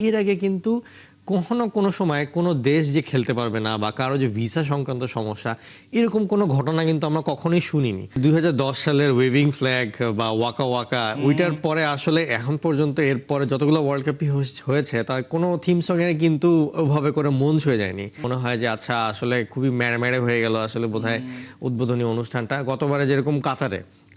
এর আগে কিন্তু কখনো কোনো সময় কোনো দেশ যে খেলতে পারবে না বা কারো যে ভিসা সংক্রান্ত সমস্যা এরকম কোনো ঘটনা কিন্তু আমরা কখনোই শুনিনি। ২০১০ সালের ওয়েভিং ফ্ল্যাগ বা ওয়াকা ওয়াকা ওইটার পরে আসলে এখন পর্যন্ত এরপরে যতগুলো ওয়ার্ল্ড কাপই হয়েছে তার কোনো থিম সঙ্গে কিন্তু ওভাবে করে মন ছুঁয়ে যায়নি। মনে হয় যে আচ্ছা আসলে খুবই ম্যাড়ে হয়ে গেল আসলে বোধহয় উদ্বোধনী অনুষ্ঠানটা। গতবারে যেরকম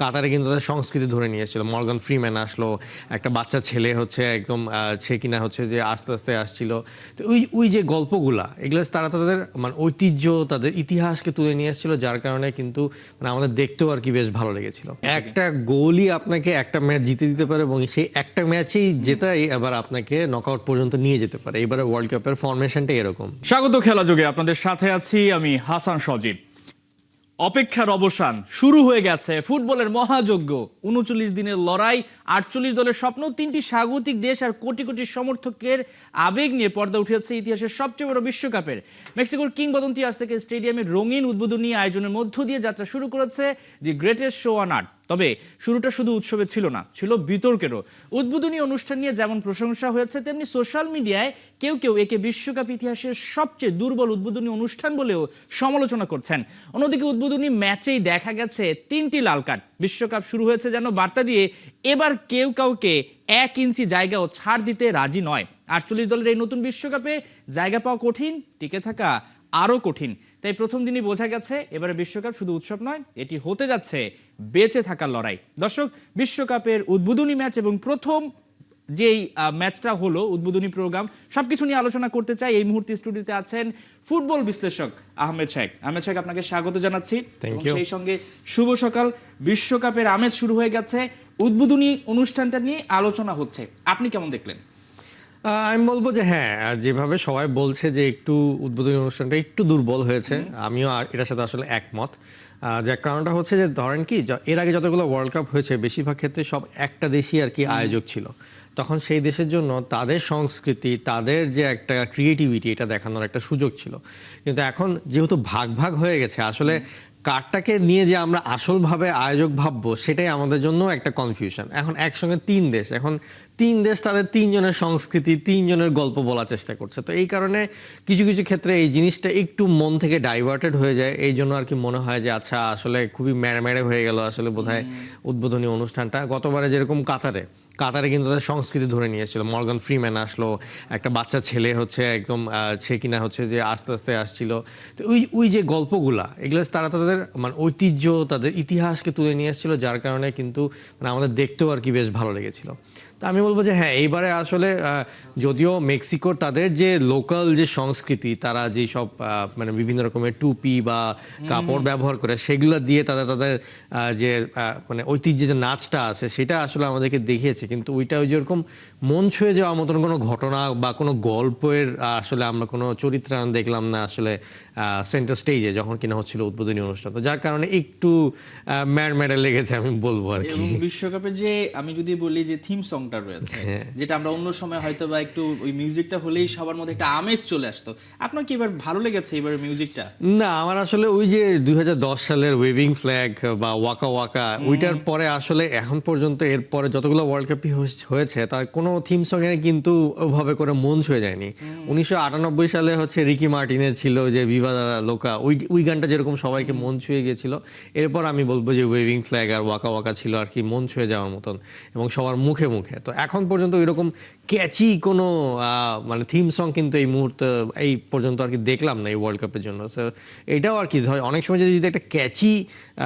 কাতারে কিন্তু তাদের সংস্কৃতি ধরে নিয়ে এসেছিল। মর্গান ফ্রিম্যান আসলো, একটা বাচ্চা ছেলে হচ্ছে একদম সে কিনা হচ্ছে যে আস্তে আস্তে আসছিল। তো ওই যে গল্পগুলা এগুলো তারা তাদের মানে ঐতিহ্য তাদের ইতিহাসকে তুলে নিয়ে এসেছিল, যার কারণে কিন্তু মানে আমাদের দেখতেও আর কি বেশ ভালো লেগেছিল। একটা গোলই আপনাকে একটা ম্যাচ জিতে দিতে পারে এবং সেই একটা ম্যাচেই জেতাই আবার আপনাকে নকআউট পর্যন্ত নিয়ে যেতে পারে। এবারে ওয়ার্ল্ড কাপের ফরমেশনটা এরকম। স্বাগত খেলা যোগে আপনাদের সাথে আছি আমি হাসান সজীব। অপেক্ষার অবসান শুরু হয়ে গেছে, ফুটবলের মহাযজ্ঞ, ৩৯ দিনের লড়াই, ৪৮ দলের স্বপ্ন, ৩টি স্বাগতিক দেশ আর কোটি কোটি সমর্থকের আবেগ নিয়ে পর্দা উঠেছে ইতিহাসের সবচেয়ে বড় বিশ্বকাপের। মেক্সিকোর কিংবদন্তি আজ থেকে স্টেডিয়ামের রঙিন উদ্বোধনী আয়োজনের মধ্য দিয়ে যাত্রা শুরু করেছে the greatest show on earth. তবে শুরুটা শুধু উৎসবে ছিল না, ছিল বিতর্কেরও। উদ্বোধনী অনুষ্ঠান নিয়ে যেমন প্রশংসা হয়েছে, তেমনি সোশ্যাল মিডিয়ায় কেউ কেউ একে বিশ্বকাপ ইতিহাসের সবচেয়ে দুর্বল উদ্বোধনী অনুষ্ঠান বলেও সমালোচনা করছেন। অন্যদিকে উদ্বোধনী ম্যাচেই দেখা গেছে ৩টি লাল কার্ড। বিশ্বকাপ শুরু হয়েছে যেন বার্তা দিয়ে এবার কেউ কাউকে ১ ইঞ্চি জায়গাও ছাড় দিতে রাজি নয়। ৪৮ দলের এই নতুন বিশ্বকাপে জায়গা পাওয়া কঠিন, টিকে থাকা আরো কঠিন। তাই প্রথম দিনই বোঝা গেছে এবারে বিশ্বকাপ শুধু উৎসব নয়, এটি হতে যাচ্ছে বেঁচে থাকার লড়াই। দর্শক, বিশ্বকাপের উদ্বোধনী ম্যাচ এবং প্রথম যেই ম্যাচটা হলো উদ্বোধনী প্রোগ্রাম, সবকিছু নিয়ে আলোচনা করতে চাই। এই মুহূর্তে স্টুডিওতে আছেন ফুটবল বিশ্লেষক আহমেদ শেখ। আহমেদ শেখ, আপনাকে স্বাগত জানাচ্ছি। সেই সঙ্গে শুভ সকাল। বিশ্বকাপের আমেজ শুরু হয়ে গেছে, উদ্বোধনী অনুষ্ঠানটা নিয়ে আলোচনা হচ্ছে, আপনি কেমন দেখলেন? আমি বলবো যে হ্যাঁ, যেভাবে সবাই বলছে যে একটু উদ্বোধনী অনুষ্ঠানটা একটু দুর্বল হয়েছে, আমিও এটার সাথে আসলে একমত। যার কারণটা হচ্ছে যে ধরেন কি এর আগে যতগুলো ওয়ার্ল্ড কাপ হয়েছে বেশিরভাগ ক্ষেত্রে সব একটা দেশই আর কি আয়োজক ছিল। তখন সেই দেশের জন্য তাদের সংস্কৃতি, তাদের যে একটা ক্রিয়েটিভিটি, এটা দেখানোর একটা সুযোগ ছিল। কিন্তু এখন যেহেতু ভাগ ভাগ হয়ে গেছে, আসলে কার্ডটাকে নিয়ে যে আমরা আসলভাবে আয়োজক ভাববো সেটাই আমাদের জন্য একটা কনফিউশন। এখন একসঙ্গে ৩ দেশ, এখন ৩ দেশ তাদের ৩ জনের সংস্কৃতি, ৩ জনের গল্প বলার চেষ্টা করছে। তো এই কারণে কিছু কিছু ক্ষেত্রে এই জিনিসটা একটু মন থেকে ডাইভার্টেড হয়ে যায়। এই জন্য আর কি মনে হয় যে আচ্ছা আসলে খুবই ম্যাড়ে হয়ে গেল আসলে বোধহয় উদ্বোধনী অনুষ্ঠানটা। গতবারে যেরকম কাতারে কিন্তু তাদের সংস্কৃতি ধরে নিয়ে এসেছিল। মর্গান ফ্রিম্যান আসলো, একটা বাচ্চা ছেলে হচ্ছে একদম সে কিনা হচ্ছে যে আস্তে আস্তে আসছিল। তো ওই যে গল্পগুলা এগুলো তারা তাদের মানে ঐতিহ্য তাদের ইতিহাসকে তুলে নিয়ে এসেছিল, যার কারণে কিন্তু মানে আমাদের দেখতেও আর কি বেশ ভালো লেগেছিল। তা আমি বলবো যে হ্যাঁ, এইবারে আসলে যদিও মেক্সিকোর তাদের যে লোকাল যে সংস্কৃতি, তারা যেই সব মানে বিভিন্ন রকমের টুপি বা কাপড় ব্যবহার করে সেগুলো দিয়ে তাদের যে মানে ঐতিহ্যের যে নাচটা আছে সেটা আসলে আমাদেরকে দেখিয়েছে, কিন্তু ওইটা ওই যেরকম মন ছুঁয়ে যাওয়ার মতন কোনো ঘটনা বা কোনো গল্পের আসলে আমরা কোনো চরিত্রায়ন দেখলাম না আসলে সেন্টার স্টেজে যখন কিনা হচ্ছিল উদ্বোধনী অনুষ্ঠান। তো যার কারণে একটু ম্যাড় লেগেছে আমি বলবো আর কি। বিশ্বকাপে যে আমি যদি বলি যে থিম সংটা রয়েছে, যেটা আমরা অন্য সময় হয়তো বা একটু ওই মিউজিকটা হলেই সবার মধ্যে একটা আমেজ চলে আসতো, আপনার কি এবার ভালো লেগেছে এবার মিউজিকটা? না, আমার আসলে ওই যে ২০১০ সালের ওয়েভিং ফ্ল্যাগ বা ওয়াকা ওয়াকা ওইটার পরে আসলে এখন পর্যন্ত এরপরে যতগুলো ওয়ার্ল্ড কাপই হয়েছে তার কোনো থিম সঙ্গে কিন্তু ওভাবে করে মন ছুঁয়ে যায়নি। ১৯৯৮ সালে হচ্ছে রিকি মার্টিনের ছিল যে ভিভা লোকা, ওই গানটা যেরকম সবাইকে মন ছুঁয়ে গিয়েছিল, এরপর আমি বলবো যে ওয়েভিং ফ্ল্যাগ আর ওয়াকা ওয়াকা ছিল আর কি মন ছুঁয়ে যাওয়ার মতন এবং সবার মুখে মুখে। তো এখন পর্যন্ত এরকম ক্যাচি কোনো মানে থিম সং কিন্তু এই মুহূর্তে এই পর্যন্ত আর কি দেখলাম না এই ওয়ার্ল্ড কাপের জন্য। সো এটাও আর কি অনেক সময় যদি একটা ক্যাচি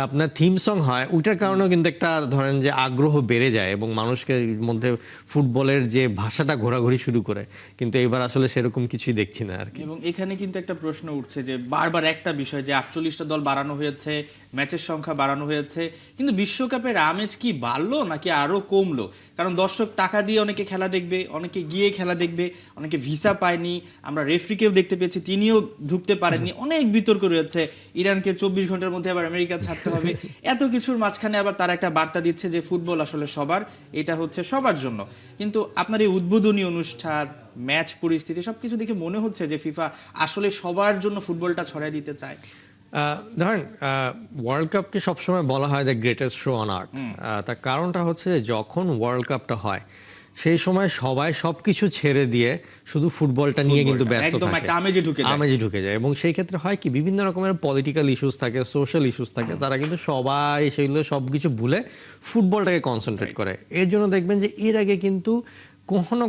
আপনার থিম সং হয়, ওইটার কারণেও কিন্তু একটা ধরেন যে আগ্রহ বেড়ে যায় এবং মানুষকে মধ্যে ফুটবলের যে ভাষাটা ঘোরাঘুরি শুরু করে, কিন্তু এবার আসলে সেরকম কিছুই দেখছি না আর কি। এবং এখানে কিন্তু একটা প্রশ্ন উঠছে যে বারবার একটা বিষয় যে ৪৮টা দল বাড়ানো হয়েছে, ম্যাচের সংখ্যা বাড়ানো হয়েছে, কিন্তু বিশ্বকাপের আমেজ কি বাড়লো নাকি আরো কমলো? কারণ দর্শক টাকা দিয়ে অনেকে খেলা দেখবে, অনেকে গিয়ে খেলা দেখবে, অনেকে ভিসা পায়নি, আমরা রেফরিকেও দেখতে পেয়েছি তিনিও ঢুকতে পারেননি, অনেক বিতর্ক রয়েছে। ইরানকে ২৪ ঘন্টার মধ্যে আবার আমেরিকা ছাড়তে হবে, এত কিছুর মাঝখানে আবার তারা একটা বার্তা দিচ্ছে যে ফুটবল আসলে সবার, এটা হচ্ছে সবার জন্য। কিন্তু আপনার এই উদ্বোধনী অনুষ্ঠান, ম্যাচ পরিস্থিতি সবকিছু দেখে মনে হচ্ছে যে ফিফা আসলে সবার জন্য ফুটবলটা ছড়াই দিতে চায়। ধরেন ওয়ার্ল্ড কাপকে সবসময় বলা হয় the greatest show on earth. তার কারণটা হচ্ছে যে যখন ওয়ার্ল্ড কাপটা হয় সেই সময় সবাই সবকিছু ছেড়ে দিয়ে শুধু ফুটবলটা নিয়ে কিন্তু ব্যস্ত একদম থাকে, একটা আমেজে ঢুকে যায়। আমেজে ঢুকে যায়। এবং সেই ক্ষেত্রে হয় কি, বিভিন্ন রকমের পলিটিক্যাল ইস্যুস থাকে, সোশ্যাল ইস্যুস থাকে, তারা কিন্তু সবাই সেগুলো সবকিছু ভুলে ফুটবলটাকে কনসেন্ট্রেট করে। এর জন্য দেখবেন যে এর আগে কিন্তু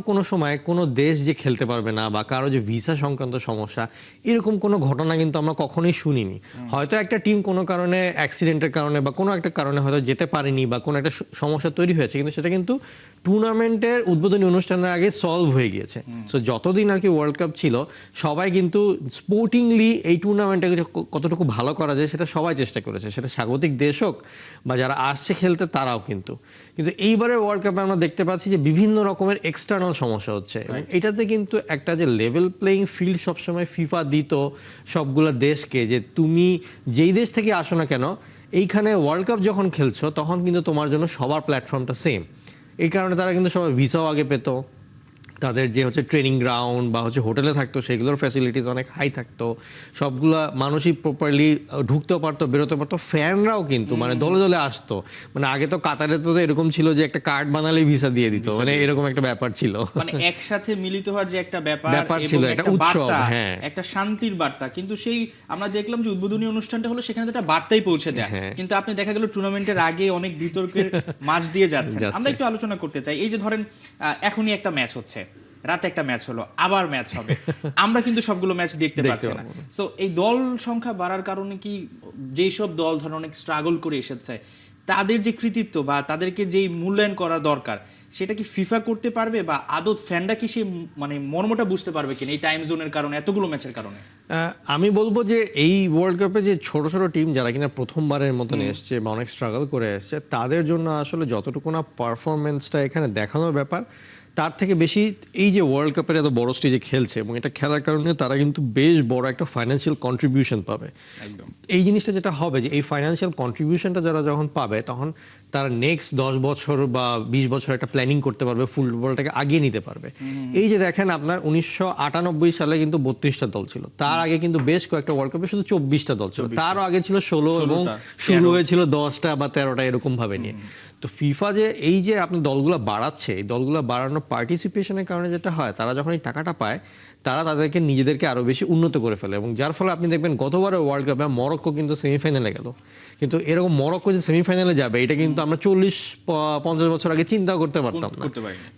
কোনো সময় কোনো দেশ যে খেলতে পারবে না বা কারো যে ভিসা সংক্রান্ত সমস্যা, এরকম কোনো ঘটনা কিন্তু আমরা কখনোই শুনিনি। হয়তো একটা টিম কোনো কারণে অ্যাক্সিডেন্টের কারণে বা কোনো একটা কারণে হয়তো যেতে পারেনি বা কোনো একটা সমস্যা তৈরি হয়েছে, কিন্তু সেটা কিন্তু টুর্নামেন্টের উদ্বোধনী অনুষ্ঠানের আগে সলভ হয়ে গিয়েছে। সো যতদিন আর কি ওয়ার্ল্ড কাপ ছিল, সবাই কিন্তু স্পোর্টিংলি এই টুর্নামেন্টটাকে কতটুকু ভালো করা যায় সেটা সবাই চেষ্টা করেছে, সেটা স্বাগতিক দেশ হোক বা যারা আসছে খেলতে তারাও। কিন্তু এইবারে ওয়ার্ল্ড কাপে আমরা দেখতে পাচ্ছি যে বিভিন্ন রকমের এক্সটার্নাল সমস্যা হচ্ছে, এবং এটাতে কিন্তু একটা যে লেভেল প্লেইং ফিল্ড সবসময় ফিফা দিত সবগুলো দেশকে, যে তুমি যেই দেশ থেকে আসো না কেন, এইখানে ওয়ার্ল্ড কাপ যখন খেলছো তখন কিন্তু তোমার জন্য সবার প্ল্যাটফর্মটা সেম। এই কারণে তারা কিন্তু সবাই ভিসাও আগে পেতো, তাদের যে হচ্ছে ট্রেনিং গ্রাউন্ড বা হচ্ছে হোটেলে থাকতো সেগুলোর ফ্যাসিলিটিস অনেক হাই থাকতো, সবগুলা মানুষই প্রপারলি ঢুকতেও পারতো, বেরোতে পারতো। ফ্যানরাও কিন্তু মানে দলে দলে আসতো। মানে আগে তো কাতারে তো এরকম ছিল যে একটা কার্ড বানালেই ভিসা দিয়ে দিত, মানে এরকম একটা ব্যাপার ছিল, মানে একসাথে মিলিত হওয়ার যে একটা ব্যাপার ছিল, এবং একটা একটা উৎসব, বার্তা, হ্যাঁ, একটা শান্তির বার্তা। কিন্তু সেই আমরা দেখলাম যে উদ্বোধনী অনুষ্ঠানটা হলো, সেখানে তো একটা বার্তাই পৌঁছে দেয়, কিন্তু আপনি দেখা গেল টুর্নামেন্টের আগে অনেক বিতর্কের মাঝ দিয়ে যাচ্ছেন। আমরা একটু আলোচনা করতে চাই, এই যে ধরেন এখনই একটা ম্যাচ হচ্ছে, রাতে একটা ম্যাচ হলো, আবার ম্যাচ হবে, আমরা কিন্তু সবগুলো ম্যাচ দেখতে পাচ্ছি না। সো এই দল সংখ্যা বাড়ার কারণে কি যেই সব দল ধরেন অনেক স্ট্রাগল করে এসেছে, তাদের যে কৃতিত্ব বা তাদেরকে যেই মূল্যায়ন করা দরকার, সেটা কি ফিফা করতে পারবে, বা আদৌ ফ্যানরা কি সেই মানে মর্মটা বুঝতে পারবে কিনা এই টাইম জোনের কারণে, এতগুলো ম্যাচের কারণে? আমি বলবো যে এই ওয়ার্ল্ড কাপে যে ছোট ছোট টিম যারা কিনা প্রথমবারের মতন এসছে বা অনেক স্ট্রাগল করে এসছে, তাদের জন্য আসলে যতটুকু না পারফরমেন্সটা এখানে দেখানোর ব্যাপার, তার থেকে বেশি এই যে ওয়ার্ল্ড কাপের এত বড় স্টেজে খেলছে এবং এটা খেলার কারণে তারা কিন্তু বেশ বড় একটা ফাইন্যান্সিয়াল কন্ট্রিবিউশন পাবে। এই জিনিসটা যেটা হবে যে এই ফাইন্যান্সিয়াল কন্ট্রিবিউশনটা যারা যখন পাবে, তখন তারা নেক্সট 10 বছর বা 20 বছর একটা প্ল্যানিং করতে পারবে, ফুটবলটাকে আগিয়ে নিতে পারবে। এই যে দেখেন আপনার 1998 সালে কিন্তু 32টা দল ছিল, তার আগে কিন্তু বেশ কয়েকটা ওয়ার্ল্ড কাপে শুধু 24টা দল ছিল, তারও আগে ছিল 16 এবং শুরু হয়েছিল 10টা বা 13টা এরকম ভাবে নিয়ে। তো ফিফা যে এই যে আপনি দলগুলো বাড়াচ্ছে, এই দলগুলো বাড়ানোর পার্টিসিপেশনের কারণে যেটা হয়, তারা যখন এই টাকাটা পায়, তারা তাদেরকে নিজেদেরকে আরো বেশি উন্নত করে ফেলে। এবং যার ফলে আপনি দেখবেন গতবারের ওয়ার্ল্ড কাপে মরক্কো কিন্তু সেমিফাইনালে গেল, কিন্তু এরকম মরক্কো যে সেমিফাইনালে যাবে এটা কিন্তু আমরা 40-50 বছর আগে চিন্তাও করতে পারতাম না।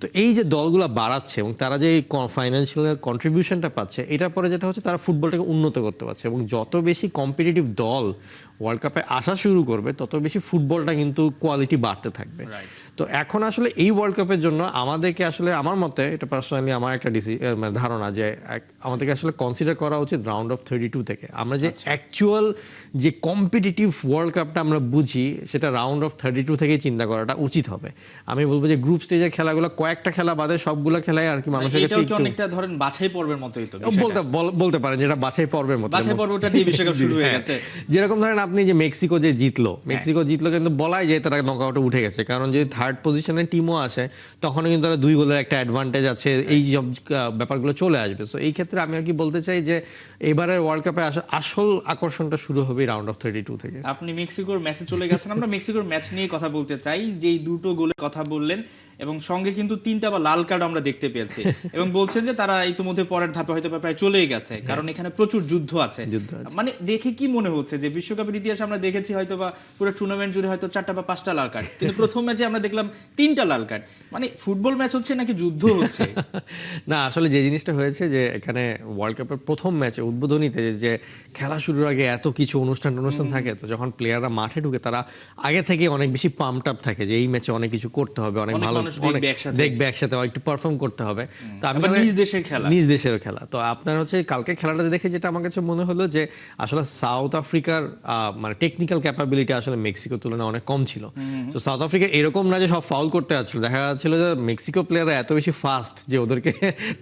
তো এই যে দলগুলো বাড়াচ্ছে এবং তারা যে এই ফাইন্যান্সিয়াল কন্ট্রিবিউশনটা পাচ্ছে, এটার পরে যেটা হচ্ছে, তারা ফুটবলটাকে উন্নত করতে পারছে। এবং যত বেশি কম্পিটিটিভ দল ওয়ার্ল্ড কাপে আসা শুরু করবে, তত বেশি ফুটবলটা কিন্তু কোয়ালিটি বাড়তে থাকবে। তো এখন আসলে এই ওয়ার্ল্ড কাপের জন্য আমাদেরকে আসলে, আমার মতে, এটা পার্সোনালি আমার একটা ধারণা, যে আমাদেরকে আসলে কনসিডার করা উচিত রাউন্ড অফ 32 থেকে। আমরা যে অ্যাকচুয়াল যে কম্পিটিটিভ ওয়ার্ল্ড কাপটা আমরা বুঝি, সেটা রাউন্ড অফ 32 থেকেই চিন্তা করাটা উচিত হবে। আমি বলবো যে গ্রুপ স্টেজের খেলাগুলো, কয়েকটা খেলা বাদে সবগুলো খেলাই আর কি মানুষের কাছে একটু অনেকটা ধরেন বাছাই পর্বের মতোই তো বলতে পারেন, যেটা বাছাই পর্বের মতো। বাছাই পর্বটা দিয়ে বিশ্বকাপ শুরু হয়ে গেছে। যেরকম ধরেন আপনি যে মেক্সিকো যে জিতলো, কিন্তু বলাই যায় তারা নকআউটে উঠে গেছে, কারণ যদি থার্ড পজিশনের টিমও আসে, তখন কিন্তু তারা 2 গোলের একটা অ্যাডভান্টেজ আছে, এই সব ব্যাপারগুলো চলে আসবে। সো এই ক্ষেত্রে আমি আর কি বলতে চাই যে এবারের ওয়ার্ল্ড কাপে আসল আকর্ষণটা শুরু হবে রাউন্ড অফ 32 থেকে। আপনি মেক্সিকোর ম্যাচে চলে গেছেন, আমরা মেক্সিকোর ম্যাচ নিয়ে কথা বলতে চাই। যেই 2টো গোলের কথা বললেন এবং সঙ্গে কিন্তু 3টা বা লাল কার্ড আমরা দেখতে পেয়েছি, এবং বলছেন যে তারা ইতিমধ্যে পরের ধাপে হয়তো প্রায় চলেই গেছে, কারণ এখানে প্রচুর যুদ্ধ আছে। মানে দেখে কি মনে হচ্ছে যে বিশ্বকাপের ইতিহাসে আমরা দেখেছি হয়তো বা পুরো টুর্নামেন্ট জুড়ে হয়তো 4টা বা 5টা লাল কার্ড, কিন্তু প্রথম ম্যাচে আমরা দেখলাম 3টা লাল কার্ড। মানে ফুটবল ম্যাচ হচ্ছে নাকি যুদ্ধ হচ্ছে? না, আসলে যে জিনিসটা হয়েছে যে এখানে ওয়ার্ল্ড কাপের প্রথম ম্যাচে উদ্বোধনীতে যে খেলা শুরুর আগে এত কিছু অনুষ্ঠান থাকে, তো যখন প্লেয়াররা মাঠে ঢুকে, তারা আগে থেকে অনেক বেশি পাম্পড আপ থাকে যে এই ম্যাচে অনেক কিছু করতে হবে, অনেক ভালো দেখবে একসাথে, একটু পারফর্ম করতে হবে। তো আমি নিজ দেশের খেলা, তো আপনার হচ্ছে কালকে খেলাটা দেখে যেটা আমার কাছে মনে হলো যে আসলে সাউথ আফ্রিকার মানে টেকনিক্যাল ক্যাপাবিলিটি আসলে মেক্সিকোর তুলনায় অনেক কম ছিল। তো সাউথ আফ্রিকা এরকম না যে সব ফাউল করতে যাচ্ছিল, দেখা যাচ্ছিল যে মেক্সিকো প্লেয়াররা এত বেশি ফাস্ট যে ওদেরকে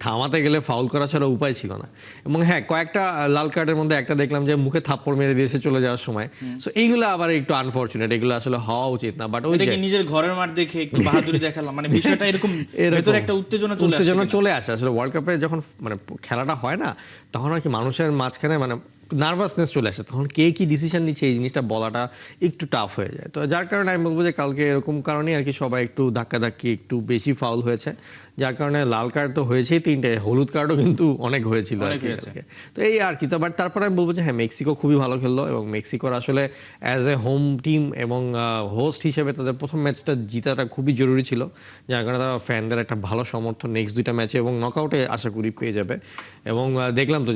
থামাতে গেলে ফাউল করা ছাড়া উপায় ছিল না। এবং হ্যাঁ, কয়েকটা লাল কার্ডের মধ্যে একটা দেখলাম যে মুখে থাপ্পড় মেরে দিয়েছে চলে যাওয়ার সময়। সো এইগুলো আবার একটু আনফরচুনেট, এগুলো আসলে হওয়া উচিত না। বাট ওই নিজের ঘরের মাঠ দেখে একটু বাহাদুরি দেখালাম, মানে বিষয়টা এরকম ভেতরে একটা উত্তেজনা চলে আসে। আসলে ওয়ার্ল্ড কাপে যখন মানে খেলাটা হয় না, তখন আর কি মানুষের মাঝখানে মানে নার্ভাসনেস চলে আসে, তখন কে কি ডিসিশন নিচ্ছে এই জিনিসটা বলাটা একটু টাফ হয়ে যায়। তো যার কারণে আমি বলবো যে কালকে এরকম কারণেই আর কি সবাই একটু ধাক্কাধাক্কি একটু বেশি ফাউল হয়েছে, যার কারণে লাল কার্ড তো হয়েছেই 3টে, হলুদ কার্ডও কিন্তু অনেক হয়েছিল আর কি কালকে। তো এই আর কি। তো বাট তারপরে আমি বলবো যে হ্যাঁ, মেক্সিকো খুবই ভালো খেললো এবং মেক্সিকোর আসলে অ্যাজ এ হোম টিম এবং হোস্ট হিসেবে তাদের প্রথম ম্যাচটা জিতাটা খুবই জরুরি ছিল, যার কারণে তারা ফ্যানদের একটা ভালো সমর্থন নেক্সট 2টা ম্যাচে এবং নকআউটে আশা করি পেয়ে যাবে। এবং দেখলাম তো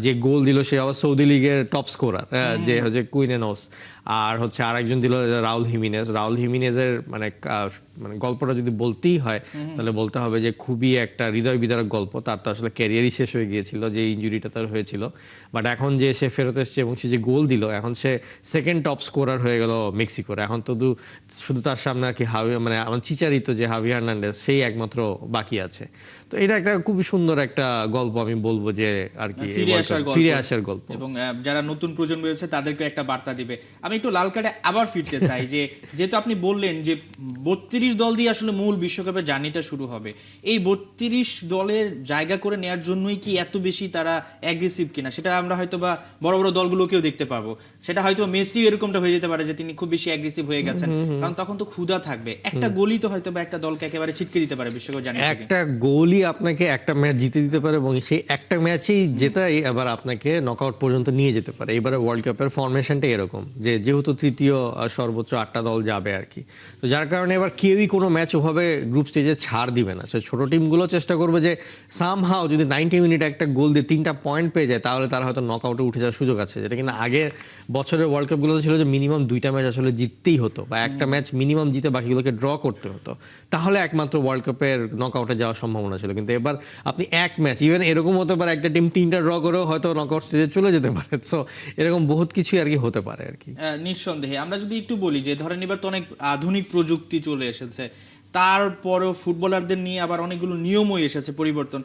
যে গোল দিল সে আবার সৌদি লিগের টপ স্কোরার, যে হচ্ছে কুইনেনোস, আর হচ্ছে আরেকজন দিল রাউল হিমিনেজের মানে গল্পটা যদি বলতেই হয় তাহলে বলতে হবে যে খুবই একটা হৃদয় বিদারক গল্প। তার তো আসলে ক্যারিয়ারই শেষ হয়ে গিয়েছিল যে ইনজুরিটা তার হয়েছিল, বাট এখন যে সে ফেরত এসছে এবং সে যে গোল দিল, এখন সে সেকেন্ড টপ স্কোরার হয়ে গেল মেক্সিকোর। এখন তো শুধু তার সামনে আর কি মানে আমার চিচারিত যে হাভি হার্নান্ডেজ সেই একমাত্র বাকি আছে। তো এটা একটা খুবই সুন্দর একটা গল্প, আমি বলবো যে আর কি ফিরে আসার গল্প এবং যারা নতুন প্রজন্ম রয়েছে তাদেরকে একটা বার্তা দিবে। আমি একটু লাল কার্ডে আবার ফিরতে চাই যে যেহেতু আপনি বললেন যে 32 দল দিয়ে আসলে মূল বিশ্বকাপের জার্নিটা শুরু হবে, এই 32 দলের জায়গা করে নেওয়ার জন্যই কি এত বেশি তারা অ্যাগ্রেসিভ কিনা সেটা আমরা হয়তো বা বড় বড় দলগুলোকেও দেখতে পাবো। সেটা হয়তো মেসিও এরকমটা হয়ে যেতে পারে যে তিনি খুব বেশি অ্যাগ্রেসিভ হয়ে গেছেন, কারণ তখন তো ক্ষুধা থাকবে। একটা গোলই তো হয়তো বা একটা দলকে একেবারে ছিটকে দিতে পারে বিশ্বকাপ জার্নি থেকে। একটা গোলই আপনাকে একটা ম্যাচ জিতে দিতে পারে এবং সেই একটা ম্যাচেই জেতাই আবার আপনাকে নকআউট পর্যন্ত নিয়ে যেতে পারে। এবারে ওয়ার্ল্ড কাপের ফরমেশনটা এরকম যে যেহেতু তৃতীয় সর্বোচ্চ 8টা দল যাবে আর কি, তো যার কারণে এবার কেউই কোনো ম্যাচ ওভাবে গ্রুপ স্টেজে ছাড় দিবে না। ছোট টিমগুলো চেষ্টা করবে যে সামহাও যদি 90 মিনিটে একটা গোল দিয়ে 3টা পয়েন্ট পেয়ে যায় তাহলে তারা হয়তো নকআউটে উঠে যাওয়ার সুযোগ আছে, যেটা কিনা আগের বছরের ওয়ার্ল্ড কাপগুলোতে ছিল যে মিনিমাম 2টা ম্যাচ আসলে জিততেই হতো বা একটা ম্যাচ মিনিমাম জিতে বাকিগুলোকে ড্র করতে হতো, তাহলে একমাত্র ওয়ার্ল্ড কাপের নকআউটে যাওয়ার সম্ভাবনা ছিল। কিন্তু এবার আপনি এক ম্যাচ ইভেন এরকম হতে পারে একটা টিম 3টা ড্র করেও হয়তো নকআউট স্টেজে চলে যেতে পারে। সো এরকম বহুত কিছুই আর কি হতে পারে আর কি। নিঃসন্দেহে আমরা যদি একটু বলি যে ধরেন এবার তো অনেক আধুনিক প্রযুক্তি চলে এসেছে, তারপরেও ফুটবলারদের নিয়ে আবার অনেকগুলো নিয়মও এসেছে পরিবর্তন,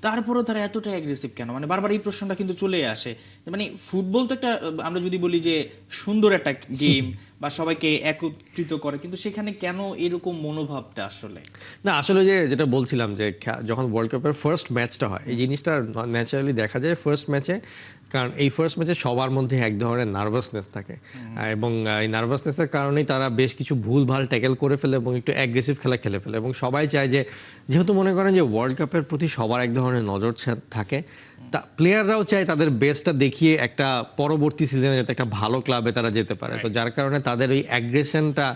তারপরেও তারা এতটা অ্যাগ্রেসিভ কেন? মানে বারবার এই প্রশ্নটা কিন্তু চলে আসে। মানে ফুটবল তো একটা আমরা যদি বলি যে সুন্দর একটা গেম বা সবাইকে একত্রিত করে, কিন্তু সেখানে কেন এরকম মনোভাবটা আসলে? না আসলে যেটা বলছিলাম যে যখন ওয়ার্ল্ড কাপের ফার্স্ট ম্যাচটা হয় এই জিনিসটা ন্যাচারালি দেখা যায় ফার্স্ট ম্যাচে, কারণ এই ফার্স্ট ম্যাচে সবার মধ্যে এক ধরনের নার্ভাসনেস থাকে এবং এই নার্ভাসনেসের কারণেই তারা বেশ কিছু ভুলভাল ট্যাকেল করে ফেলে এবং একটু অ্যাগ্রেসিভ খেলা খেলে ফেলে এবং সবাই চায় যে যেহেতু মনে করেন যে ওয়ার্ল্ড কাপের প্রতি সবার এক ধরনের নজর থাকে, তা প্লেয়াররাও চায় তাদের বেস্টটা দেখিয়ে একটা পরবর্তী সিজনে যাতে একটা ভালো ক্লাবে তারা যেতে পারে। তো যার কারণে তাদের ওই অ্যাগ্রেশনটা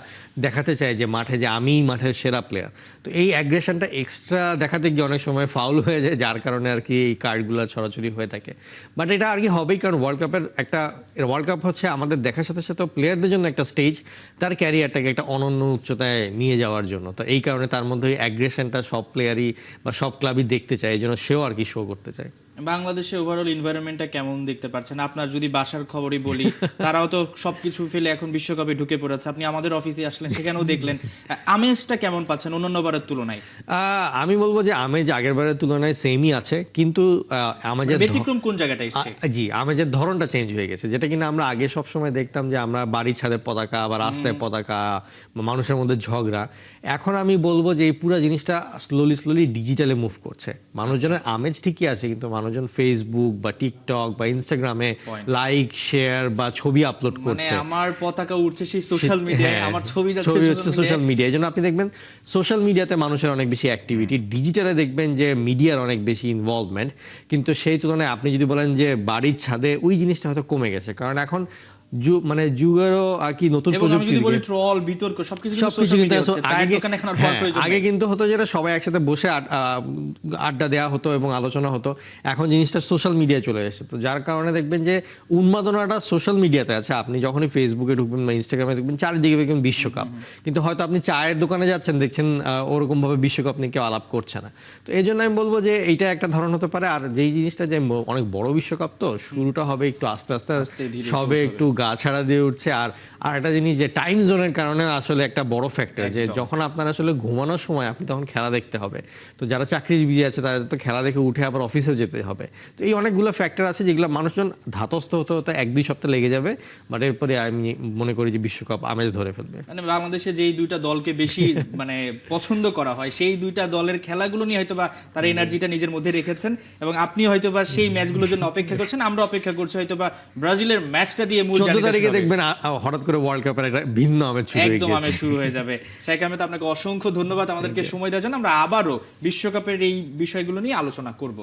দেখাতে চায় যে মাঠে যে আমিই মাঠের সেরা প্লেয়ার। তো এই অ্যাগ্রেশনটা এক্সট্রা দেখাতে গিয়ে অনেক সময় ফাউল হয়ে যায়, যার কারণে আর কি এই কার্ডগুলো ছড়াছড়ি হয়ে থাকে। বাট এটা আর কি হবেই, কারণ ওয়ার্ল্ড কাপ হচ্ছে আমাদের দেখার সাথে সাথে প্লেয়ারদের জন্য একটা স্টেজ, তার ক্যারিয়ারটাকে একটা অনন্য উচ্চতায় নিয়ে যাওয়ার জন্য। তো এই কারণে তার মধ্যে ওই অ্যাগ্রেশনটা সব প্লেয়ারই বা সব ক্লাবই দেখতে চায়, এই জন্য সেও আর কি শো করতে চায়। বাংলাদেশে ওভারঅল এনভায়রনমেন্টটা কেমন দেখতে পাচ্ছেন? আপনার যদি বাসার খবরই বলি, তারাও তো সবকিছু ফেলে এখন বিশ্বকাপে ঢুকে পড়েছে। আপনি আমাদের অফিসে আসলেন, সেখানেও দেখলেন। আমেজটা কেমন পাচ্ছেন অন্যান্য বারের তুলনায়? আমি বলবো যে আমেজ আগের বারের তুলনায় সেমই আছে, কিন্তু আমেজের ব্যতিক্রম কোন জায়গাটা এসেছে? জি, আমেজের ধরনটা চেঞ্জ হয়ে গেছে, যেটা কিনা আমরা আগে সবসময় দেখতাম যে আমরা বাড়ির ছাদের পতাকা বা রাস্তায় পতাকা, মানুষের মধ্যে ঝগড়া। এখন আমি বলবো যে এই পুরো জিনিসটা স্লোলি ডিজিটালে মুভ করছে। মানুষজনের আমেজ ঠিকই আছে, কিন্তু মানুষজন ফেসবুক বা টিকটক বা ইনস্টাগ্রামে লাইক শেয়ার বা ছবি আপলোড করছে। মানে আমার পতাকা উঠছে সেই সোশ্যাল মিডিয়ায়, আমার ছবি হচ্ছে সোশ্যাল মিডিয়া। এই জন্য আপনি দেখবেন সোশ্যাল মিডিয়াতে মানুষের অনেক বেশি অ্যাক্টিভিটি, ডিজিটালে দেখবেন যে মিডিয়ার অনেক বেশি ইনভলভমেন্ট, কিন্তু সেই তুলনায় আপনি যদি বলেন যে বাড়ির ছাদে, ওই জিনিসটা হয়তো কমে গেছে। কারণ এখন মানে যুগেরও আর কি নতুন প্রযুক্তি, ট্রল বিতর্ক সবকিছু কিন্তু আগে কিন্তু হতো যেটা সবাই একসাথে বসে আড্ডা দেওয়া হতো এবং আলোচনা হতো, এখন জিনিসটা সোশ্যাল মিডিয়ায় চলে এসেছে। তো যার কারণে দেখবেন যে উন্মাদনাটা সোশ্যাল মিডিয়াতে আছে। আপনি যখনই ফেসবুকে ঢুকবেন বা ইনস্টাগ্রামে দেখবেন চারিদিকে দেখবেন বিশ্বকাপ, কিন্তু হয়তো আপনি চায়ের দোকানে যাচ্ছেন, দেখছেন ওরকম ভাবে বিশ্বকাপ নিয়ে কেউ আলাপ করছে না। তো এই জন্য আমি বলবো যে এইটা একটা ধরন হতে পারে। আর যেই জিনিসটা যে অনেক বড় বিশ্বকাপ, তো শুরুটা হবে একটু আস্তে আস্তে, সবে একটু গা গা ছাড়া দিয়ে উঠছে। আর একটা জিনিস যে টাইম জোনের কারণে আসলে একটা বড় ফ্যাক্টর, যে একদম। যখন আপনার আসলে ঘুমানোর সময় আপনি তখন খেলা দেখতে হবে। তো যারা চাকরিজীবী আছে তাদের তো খেলা দেখে উঠে আবার অফিসেও যেতে হবে। তো এই অনেকগুলো ফ্যাক্টর আছে যেগুলো মানুষজন ধাতস্থ হতে হতে 1-2 সপ্তাহ লেগে যাবে, বাট এরপরে আমি মনে করি যে বিশ্বকাপ আমেজ ধরে ফেলবে। মানে বাংলাদেশে যেই দুইটা দলকে বেশি মানে পছন্দ করা হয় সেই দুইটা দলের খেলাগুলো নিয়ে হয়তোবা তারা এনার্জিটা নিজের মধ্যে রেখেছেন, এবং আপনি হয়তোবা সেই ম্যাচগুলোর জন্য অপেক্ষা করছেন। আমরা অপেক্ষা করছি হয়তোবা ব্রাজিলের ম্যাচটা দিয়ে মূল 14 জার্নিটা তারিখে শুরু হবে। দেখবেন হঠাৎ করে ওয়ার্ল্ড কাপের একটা ভিন্ন আমেজ শুরু হয়ে একদম গেছে। আমেজ শুরু হয়ে যাবে। শাইখ আহমেদ, আপনাকে অসংখ্য ধন্যবাদ আমাদেরকে সময় দেওয়ার জন্য। আমরা আবারও বিশ্বকাপের এই বিষয়গুলো নিয়ে আলোচনা করব।